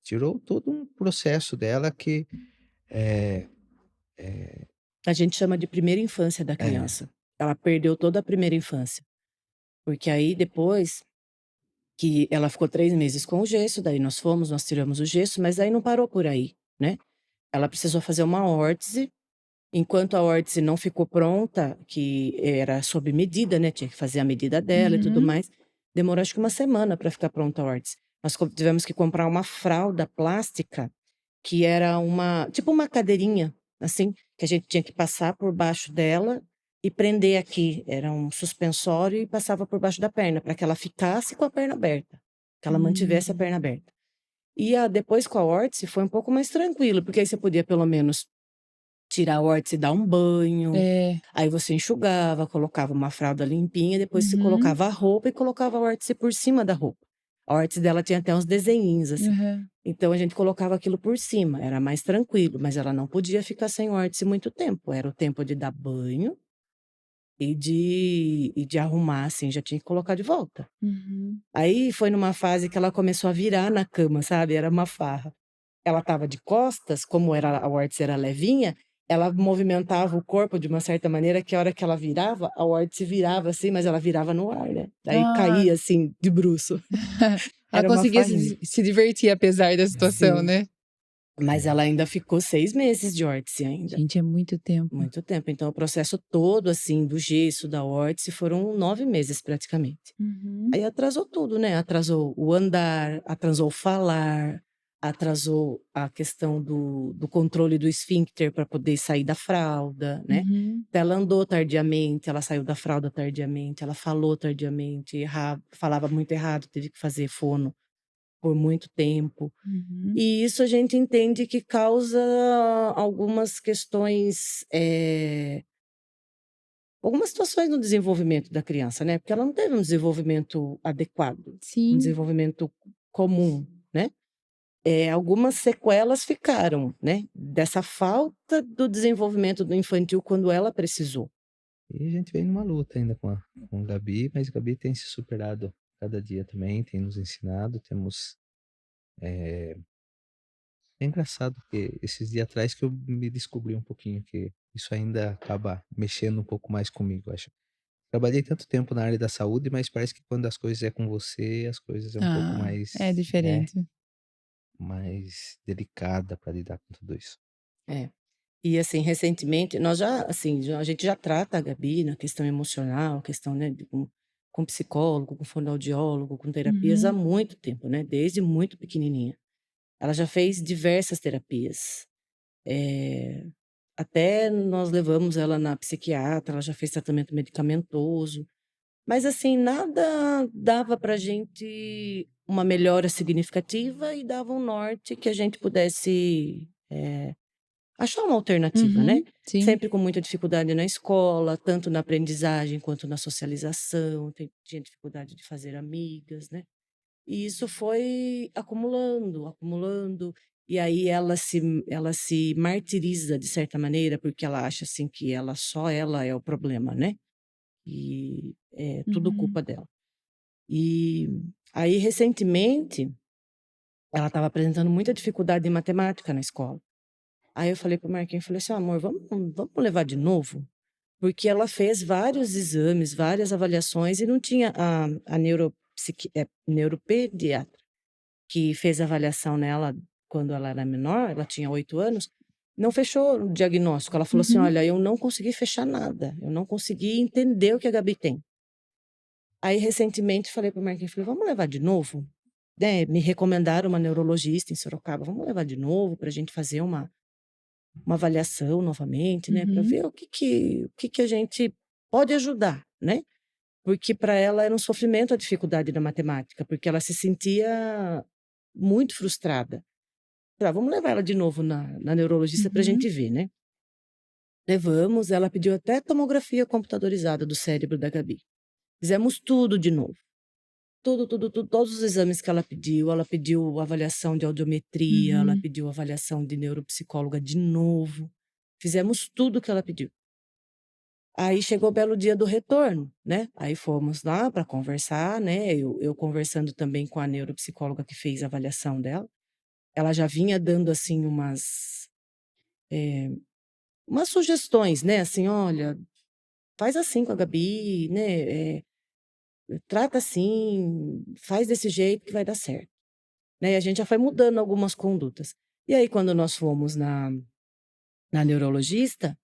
tirou todo um processo dela que, eh A gente chama de primeira infância da é, criança. Ela perdeu toda a primeira infância, porque aí depois que ela ficou 3 meses com o gesso, daí nós tiramos o gesso, mas aí não parou por aí, né. Ela precisou fazer uma órtese, enquanto a órtese não ficou pronta, que era sob medida, né, tinha que fazer a medida dela e tudo Uhum. mais, demorou acho que 1 semana para ficar pronta a órtese. Nós tivemos que comprar uma fralda plástica, que era tipo uma cadeirinha, assim, que a gente tinha que passar por baixo dela e prender aqui, era um suspensório e passava por baixo da perna, para que ela ficasse com a perna aberta, que ela mantivesse a Hum. perna aberta. E depois com a órtese foi um pouco mais tranquilo, porque aí você podia pelo menos tirar a órtese e dar um banho, É. aí você enxugava, colocava uma fralda limpinha, depois você Uhum. colocava a roupa e colocava a órtese por cima da roupa. A órtese dela tinha até uns desenhinhos, assim. Aham. Então a gente colocava aquilo por cima, era mais tranquilo, mas ela não podia ficar sem órtese muito tempo, era o tempo de dar banho e de arrumar, assim, já tinha que colocar de volta. Uhum. Aí foi numa fase que ela começou a virar na cama, sabe, era uma farra. Ela estava de costas, como era a órtese era levinha, ela movimentava o corpo de uma certa maneira que a hora que ela virava, a órtese virava assim, mas ela virava no ar, né, daí Ah. caía assim, de bruço. Ela Era uma conseguia farrinha. se divertir apesar da situação, Sim, né? mas é. ela ainda ficou 6 meses de órtese ainda, Gente, é muito tempo. muito tempo. Então o processo todo, assim, do gesso, da órtese, foram 9 meses praticamente. Uhum. Aí atrasou tudo, né, atrasou o andar, atrasou o falar, atrasou a questão do controle do esfíncter para poder sair da fralda, né. Uhum. Então ela andou tardiamente, ela saiu da fralda tardiamente, ela falou tardiamente, falava muito errado, teve que fazer fono por muito tempo. Uhum. E isso a gente entende que causa algumas questões, algumas situações no desenvolvimento da criança, né, porque ela não teve um desenvolvimento adequado, um Sim. desenvolvimento comum, né. Algumas sequelas ficaram, né, dessa falta do desenvolvimento do infantil quando ela precisou. E a gente vem numa luta ainda com Gabi, mas Gabi tem se superado cada dia também, tem nos ensinado, temos, eh é engraçado que esses dias atrás que eu me descobri um pouquinho que isso ainda acaba mexendo um pouco mais comigo, acho. Trabalhei tanto tempo na área da saúde, mas parece que quando as coisas é com você, as coisas é um pouco Ah, é mais, né, diferente. mais delicada para lidar com tudo isso. É. E assim, recentemente nós já, assim, a gente já trata a Gabi na questão emocional, questão, né, com psicólogo, com fonoaudiólogo, com terapias há Uhum. muito tempo, né, desde muito pequenininha. Ela já fez diversas terapias. Eh, Até nós levamos ela na psiquiatra, ela já fez tratamento medicamentoso, mas assim, nada dava pra gente uma melhora significativa e dava um norte que a gente pudesse, achar uma alternativa, né. Uhum. Sim. Sempre com muita dificuldade na escola, tanto na aprendizagem quanto na socialização, tinha dificuldade de fazer amigas, né. E isso foi acumulando, acumulando. E aí ela se martiriza de certa maneira, porque ela acha assim que só ela é o problema, né? E é tudo Uhum. culpa dela. E aí, recentemente, ela estava apresentando muita dificuldade em matemática na escola. Aí eu falei pro Marquinhos, falei assim, amor, vamos levar de novo? Porque ela fez vários exames, várias avaliações e não tinha a neuropediatra que fez a avaliação nela quando ela era menor, ela tinha 8 anos, não fechou o diagnóstico. Ela falou assim, Uhum. olha, eu não consegui fechar nada, eu não consegui entender o que a Gabi tem. Aí, recentemente, falei pro Marquinhos, falei, vamos levar de novo? Né, me recomendaram uma neurologista em Sorocaba, vamos levar de novo para a gente fazer uma avaliação novamente, né, para Uhum. ver o que a gente pode ajudar, né? Porque para ela era um sofrimento a dificuldade da matemática, porque ela se sentia muito frustrada. Falei, vamos levar ela de novo na neurologista para a Uhum. gente ver, né? Levamos, ela pediu até tomografia computadorizada do cérebro da Gabi. Fizemos tudo de novo. Tudo, todos os exames que ela pediu avaliação de audiometria, ela Uhum. pediu avaliação de neuropsicóloga de novo. Fizemos tudo que ela pediu. Aí chegou o belo dia do retorno, né? Aí fomos lá para conversar, né? Eu conversando também com a neuropsicóloga que fez a avaliação dela. Ela já vinha dando, assim, umas sugestões, né? Assim, olha, faz assim com a Gabi, né? Trata assim, faz desse jeito que vai dar certo. Né, e a gente já foi mudando algumas condutas. E aí, quando nós fomos na neurologista,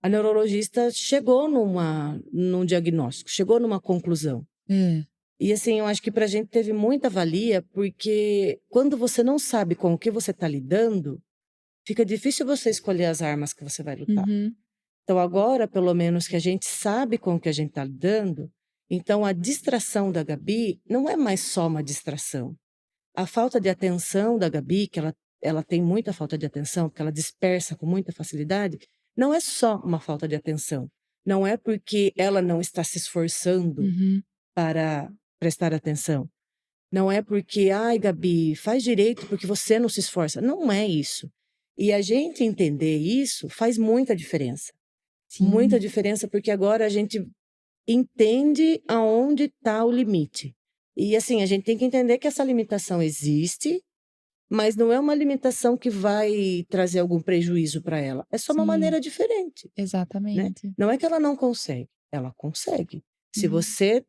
a neurologista chegou num diagnóstico, chegou numa conclusão. É. E assim, eu acho que para a gente teve muita valia, porque quando você não sabe com o que você está lidando, fica difícil você escolher as armas que você vai lutar. Uhum. Então, agora, pelo menos que a gente sabe com o que a gente está lidando, então a distração da Gabi não é mais só uma distração. A falta de atenção da Gabi, que ela tem muita falta de atenção, porque ela dispersa com muita facilidade, não é só uma falta de atenção. Não é porque ela não está se esforçando Uhum. para prestar atenção. Não é porque, ai, Gabi, faz direito porque você não se esforça. Não é isso. E a gente entender isso faz muita diferença. Muita Sim. diferença, porque agora a gente entende aonde está o limite. E assim, a gente tem que entender que essa limitação existe, mas não é uma limitação que vai trazer algum prejuízo para ela. É só uma Sim. maneira diferente, né? Exatamente. Não é que ela não consegue, ela consegue. Se Uhum. você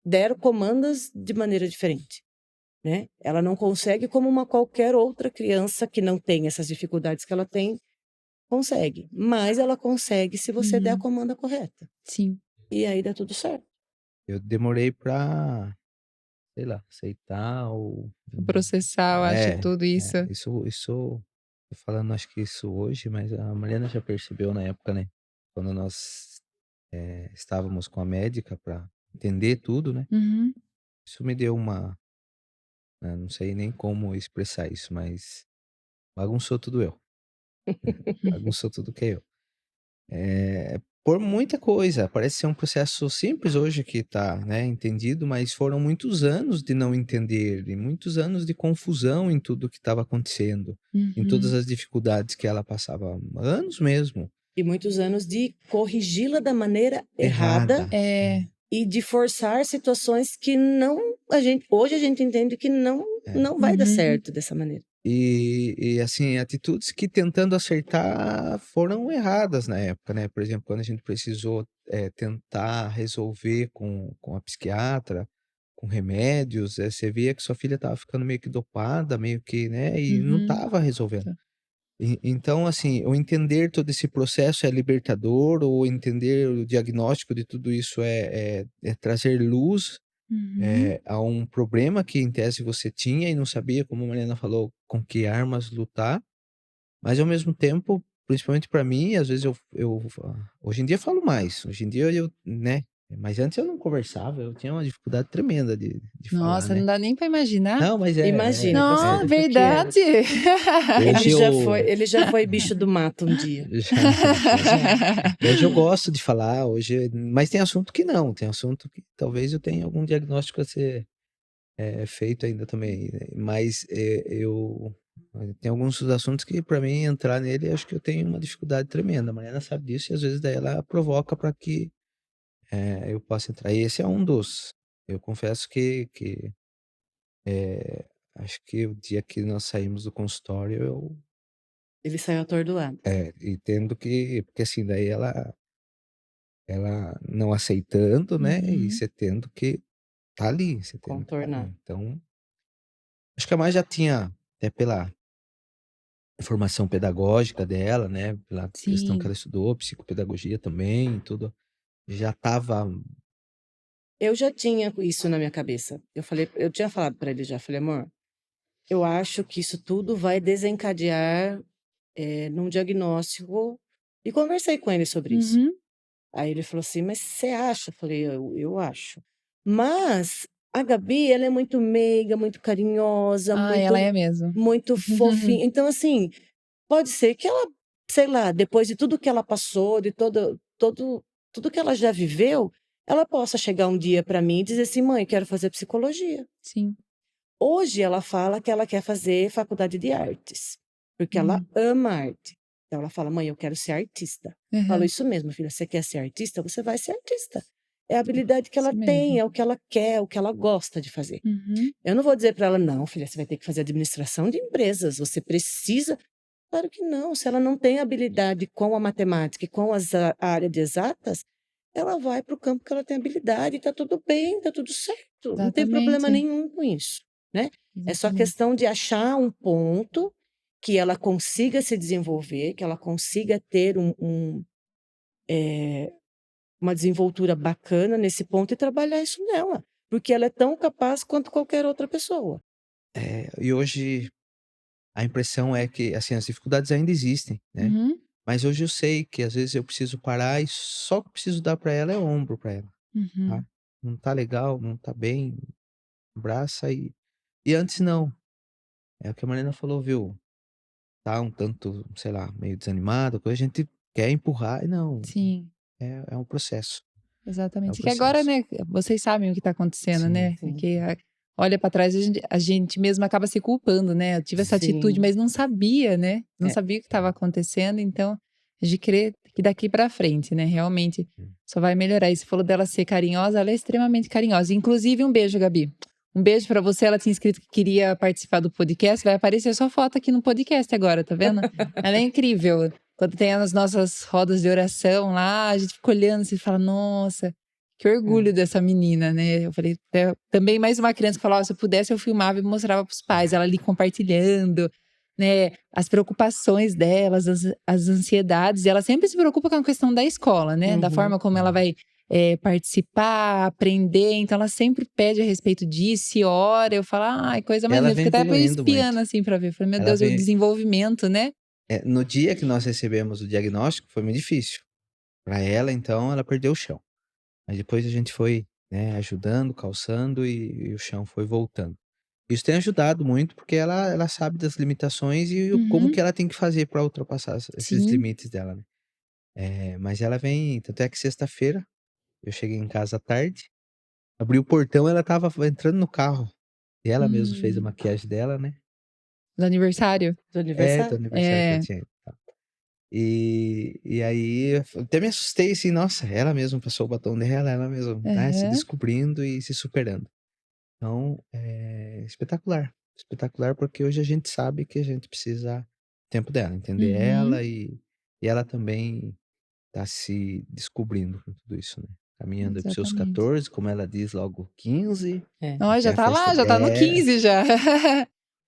der comandas de maneira diferente, né? Ela não consegue como uma qualquer outra criança que não tem essas dificuldades que ela tem, consegue. Mas ela consegue se você der a Uhum. comanda correta. Sim. E aí dá tudo certo. Eu demorei pra, sei lá, aceitar ou Processar, eu acho, tudo isso. isso tô falando acho que isso hoje, mas a Mariana já percebeu na época, né, quando nós, estávamos com a médica pra entender tudo, né, Uhum. isso me deu uma, não sei nem como expressar isso, mas bagunçou tudo eu, bagunçou tudo que é eu. Por muita coisa, parece ser um processo simples hoje que tá, né, entendido, mas foram muitos anos de não entender e muitos anos de confusão em tudo que estava acontecendo, em todas Uhum. as dificuldades que ela passava, anos mesmo, E muitos anos de corrigi-la da maneira errada errada. É. e de forçar situações que não hoje a gente entende que É. não vai dar Uhum. certo dessa maneira. E assim, atitudes que tentando acertar foram erradas na época, né, por exemplo, quando a gente precisou, tentar resolver com a psiquiatra, com remédios, você via que sua filha estava ficando meio que dopada, meio que, né, e não Uhum. estava resolvendo. Tá. Então, assim, o entender todo esse processo é libertador, ou entender o diagnóstico de tudo isso é trazer luz, Uhum. a um problema que em tese você tinha e não sabia, como a Mariana falou, com que armas lutar, mas ao mesmo tempo, principalmente para mim, às vezes hoje em dia eu falo mais, hoje em dia eu, né, mas antes eu não conversava, eu tinha uma dificuldade tremenda de falar, Nossa, né. não dá nem para imaginar. Não, mas Imagina, Não, pastora, porque verdade. hoje ele já foi bicho do mato um dia. já. Já. Hoje eu gosto de falar, hoje, mas tem assunto que não, tem assunto que talvez eu tenha algum diagnóstico a ser feito ainda também, né, mas, eu tem alguns assuntos que para mim entrar nele, acho que eu tenho uma dificuldade tremenda. A Mariana sabe disso e às vezes daí ela provoca para que, eu possa entrar. E esse é um dos. Eu confesso que, eh, acho que o dia que nós saímos do consultório Ele saiu atordoado. e tendo que porque assim, daí ela não aceitando, né, e Uhum. você tendo que tá ali, você tendo que estar Contornar. ali. Então, acho que a Mai já tinha, até pela formação pedagógica dela, né, pela questão que Sim. ela estudou, psicopedagogia também, tudo, já estava. Eu já tinha isso na minha cabeça. Eu tinha falado para ele já, falei: "Amor, eu acho que isso tudo vai desencadear, num diagnóstico", e conversei com ele sobre isso. Uhum. Aí ele falou assim: "Mas você acha?" Eu falei: "Eu acho. Mas a Gabi, ela é muito meiga, muito carinhosa, Ah, ela é mesmo. muito fofinha. Então, assim, pode ser que ela, sei lá, depois de tudo que ela passou, de tudo que ela já viveu, ela possa chegar um dia para mim e dizer assim: 'Mãe, quero fazer psicologia'". Sim. Hoje ela fala que ela quer fazer faculdade de artes, porque ela Hum. ama arte. Então ela fala: "Mãe, eu quero ser artista". Eu falo: Aham. "Isso mesmo, filha, você quer ser artista? Você vai ser artista". É a habilidade que ela Isso tem, mesmo. é o que ela quer, é o que ela gosta de fazer. Uhum. Eu não vou dizer para ela: "Não, filha, você vai ter que fazer administração de empresas, você precisa". Claro que não, se ela não tem habilidade com a matemática e com a área de exatas, ela vai para o campo que ela tem habilidade e está tudo bem, está tudo certo, não tem problema Exatamente. nenhum com isso, né. É só Exatamente. questão de achar um ponto que ela consiga se desenvolver, que ela consiga ter eh, uma desenvoltura bacana nesse ponto e trabalhar isso nela, porque ela é tão capaz quanto qualquer outra pessoa. E hoje a impressão é que, assim, as dificuldades ainda existem, né, Uhum. mas hoje eu sei que às vezes eu preciso parar e só o que eu preciso dar para ela é ombro para ela, tá. Uhum. Não tá legal, não tá bem, abraça e antes não. É o que a Mariana falou, viu, tá um tanto, sei lá, meio desanimada, coisa, a gente quer empurrar e não, Sim. é um processo, é um Exatamente. Que agora, processo. né, vocês sabem o que está acontecendo, Sim, né, Sim, que olha para trás a gente mesmo acaba se culpando, né, eu tive essa atitude, sim, mas não sabia, né, não é. sabia o que estava acontecendo, então, a gente crê que daqui para frente, né, realmente sim. só vai melhorar. E você falou dela ser carinhosa, ela é extremamente carinhosa. Inclusive, um beijo, Gabi. Um beijo para você, ela tinha escrito que queria participar do podcast, vai aparecer sua foto aqui no podcast agora, tá vendo? Ela é incrível. Quando tem as nossas rodas de oração lá, a gente fica olhando assim e fala: "Nossa, que orgulho É. dessa menina", né. Eu falei também mais uma criança que falou: "Ó, se eu pudesse eu filmava e mostrava para os pais", ela ali compartilhando, né, as preocupações delas, as ansiedades, e ela sempre se preocupa com a questão da escola, né, da Uhum. forma como ela Uhum. vai, participar, aprender, então ela sempre pede a respeito disso e ora, eu falo: "Ai, coisa E mais ela linda", vem fico até meio evoluindo espiando, muito. assim, pra ver, falei: "Meu Ela Deus, o vem desenvolvimento", né. no dia que nós recebemos o diagnóstico foi muito difícil. Para ela, então, ela perdeu o chão. Mas depois a gente foi, né, ajudando, calçando e o chão foi voltando. Isso tem ajudado muito, porque ela sabe das limitações e o como Uhum. que ela tem que fazer para ultrapassar esses Sim. limites dela, né. Mas ela vem, tanto é que sexta-feira, eu cheguei em casa à tarde, abri o portão, ela estava entrando no carro, e ela mesmo fez a Hum. maquiagem dela, né. Do aniversário? Do Do aniversário? aniversário que ela É. tinha. E aí eu até me assustei, assim, nossa, ela mesma passou o batom dela, ela mesma, né, se Aham. descobrindo e se superando. Então, espetacular, espetacular, porque hoje a gente sabe que a gente precisa tempo dela, entender Uhum. ela e ela também tá se descobrindo com tudo isso, né. Caminhando aí para os seus Exatamente. 14, como ela diz, logo 15, É. Ó, que é já a tá festa lá, já tá no dela. 15 já.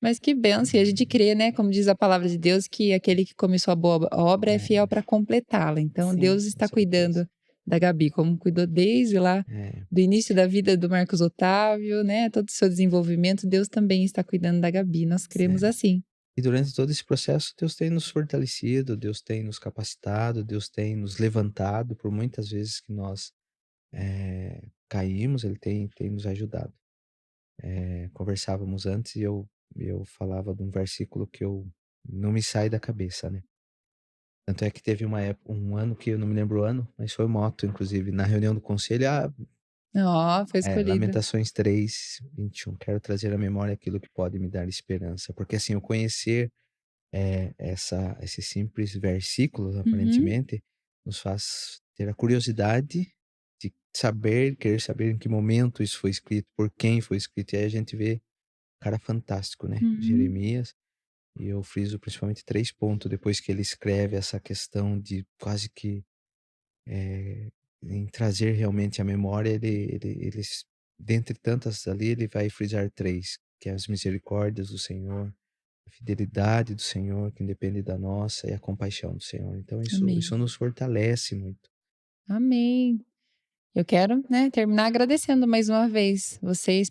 Mas que bênção, e a gente crê, né, como diz a palavra de Deus, que aquele que começou a boa obra é fiel É, para completá-la. Então Sim. Deus com está certeza. cuidando da Gabi, como cuidou desde lá É, do início da vida do Marcos Otávio, né, todo o seu desenvolvimento, Deus também está cuidando da Gabi, nós cremos é. assim. E durante todo esse processo, Deus tem nos fortalecido, Deus tem nos capacitado, Deus tem nos levantado por muitas vezes que nós, caímos, Ele tem nos ajudado. Conversávamos antes e eu falava de um versículo que eu não me sai da cabeça, né. Tanto é que teve uma época um ano que eu não me lembro o ano, mas foi moto inclusive, na reunião do conselho: Ó, foi escolhido. Lamentações 3:21. Quero trazer à memória aquilo que pode me dar esperança. Porque assim, o conhecer esses simples versículos, Uhum, aparentemente, nos faz ter a curiosidade de saber, querer saber em que momento isso foi escrito, por quem foi escrito. E aí a gente vê um cara fantástico, né? uhum, Jeremias. E eu friso principalmente 3 pontos depois que ele escreve essa questão de quase que, em trazer realmente à memória, dentre tantas ali, ele vai frisar 3, que é as misericórdias do Senhor, a fidelidade do Senhor, que independe da nossa, e a compaixão do Senhor. Então amém. isso nos fortalece muito. Amém. Eu quero, né, terminar agradecendo mais uma vez vocês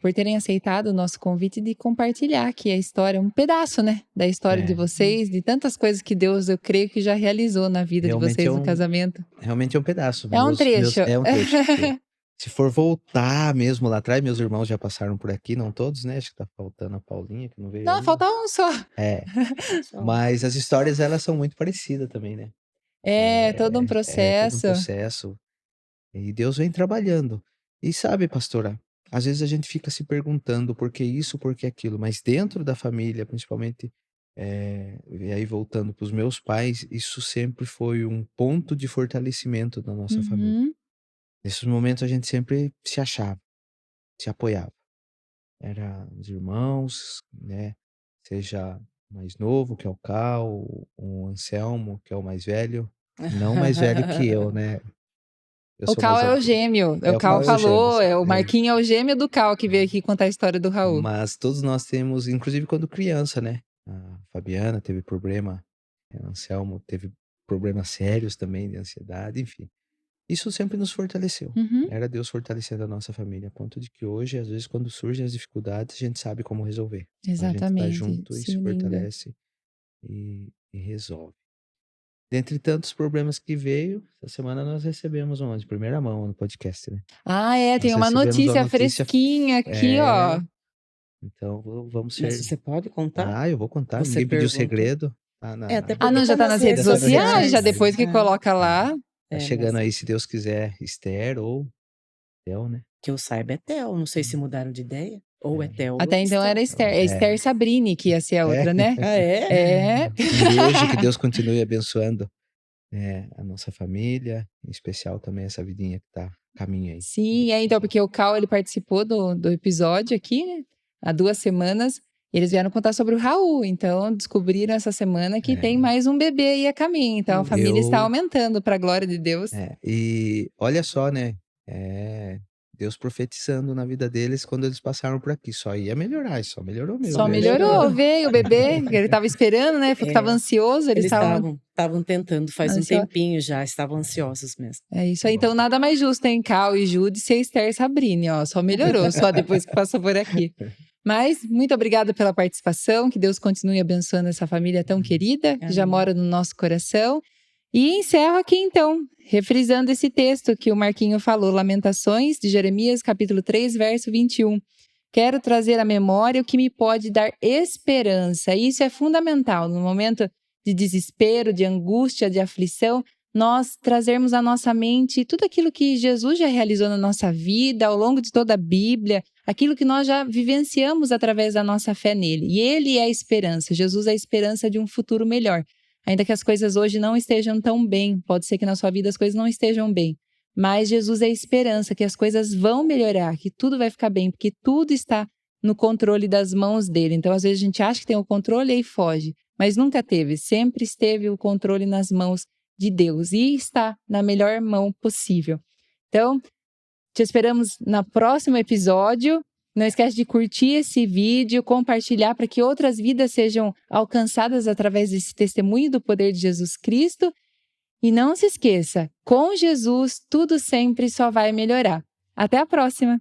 por terem aceitado o nosso convite de compartilhar aqui a história, um pedaço, né, da história de É, vocês, de tantas coisas que Deus, eu creio que já realizou na vida de realmente é vocês no um casamento. realmente é um pedaço. É um trecho. É um trecho, porque se for voltar mesmo lá atrás, meus irmãos já passaram por aqui, não todos, né, acho que tá faltando a Paulinha, que não veio Não, ainda. falta um só. É. Só. Mas as histórias elas são muito parecidas também, né. É, todo um É todo um processo. processo, e Deus vem trabalhando. E sabe, pastora, às vezes a gente fica se perguntando por que isso, por que aquilo, mas dentro da família, principalmente, e aí voltando para os meus pais, isso sempre foi um ponto de fortalecimento da nossa família. Uhum, Nesses momentos a gente sempre se achava, se apoiava. Era os irmãos, né, seja o mais novo, que é o Cal, o Anselmo, que é o mais velho, não mais velho que eu, né, eu o sou Cal mais é o antigo. gêmeo. O O Cal Cal é o falou, gêmeos. o Marquinho é o gêmeo do Cal que veio aqui contar a história do Raul. Mas todos nós temos, inclusive quando criança, né, a Fabiana teve problema, Anselmo teve problemas sérios também de ansiedade, enfim. Isso sempre nos fortaleceu. Uhum, Era Deus fortalecendo a nossa família, a ponto de que hoje, às vezes, quando surgem as dificuldades, a gente sabe como resolver. A gente tá exatamente. junto e se Sim, linda. fortalece e resolve. Dentre tantos problemas que veio, essa semana nós recebemos uma de primeira mão no podcast, né. Ah, é, tem Nós uma recebemos uma notícia notícia fresquinha aqui, ó. então vamos Mas ser. você pode contar? Eu vou contar, Você ninguém pediu perguntou. segredo, tá Até Ah, porque não, tá já tá nas nas redes redes já tá nas redes sociais, já sociais. depois sociais. que coloca lá. Tá Mas chegando aí, se Deus quiser, Esther ou Theo, né. que eu saiba é Theo, não sei se mudaram de ideia. Ou é Theo ou Até é então era Esther. Esther. É Esther É, Sabrini que ia ser a é. outra, né? Ah, é? É. Um beijo, que Deus continue abençoando, a nossa família, em especial também essa vidinha que tá a caminho aí. Sim, é então, porque o Cal, ele participou do episódio aqui, né? Há 2 semanas. E eles vieram contar sobre o Raul. Então, descobriram essa semana que tem É, mais um bebê aí a caminho. Então, a família está eu aumentando, para a glória de Deus. e olha só, né, Deus profetizando na vida deles quando eles passaram por aqui, só ia melhorar, e só melhorou Só Só mesmo, Deus. melhorou, melhorou. veio o bebê, que ele estava esperando, né? Falou que estava É, ansioso, eles eles estavam estavam tentando faz um ansiosos. tempinho já, estavam ansiosos mesmo. É isso aí. Então, nada mais justo, hein? Cal e Jude ser Esther Sabrini, ó. Só melhorou, só depois que passou por aqui. Mas, muito obrigada pela participação. Que Deus continue abençoando essa família tão querida, que já Amém. mora no nosso coração. E encerro aqui, então, refrisando esse texto que o Marquinho falou, Lamentações, de Jeremias, capítulo 3, verso 21. Quero trazer à memória o que me pode dar esperança. E isso é fundamental no momento de desespero, de angústia, de aflição, nós trazermos à nossa mente tudo aquilo que Jesus já realizou na nossa vida, ao longo de toda a Bíblia, aquilo que nós já vivenciamos através da nossa fé nele. E ele é a esperança, Jesus é a esperança de um futuro melhor. Ainda que as coisas hoje não estejam tão bem, pode ser que na sua vida as coisas não estejam bem, mas Jesus é a esperança que as coisas vão melhorar, que tudo vai ficar bem, porque tudo está no controle das mãos dele. Então, às vezes a gente acha que tem o controle e aí foge, mas nunca teve, sempre esteve o controle nas mãos de Deus e está na melhor mão possível. Então, te esperamos no próximo episódio. Não esquece de curtir esse vídeo, compartilhar para que outras vidas sejam alcançadas através desse testemunho do poder de Jesus Cristo. E não se esqueça, com Jesus tudo sempre só vai melhorar. Até a próxima!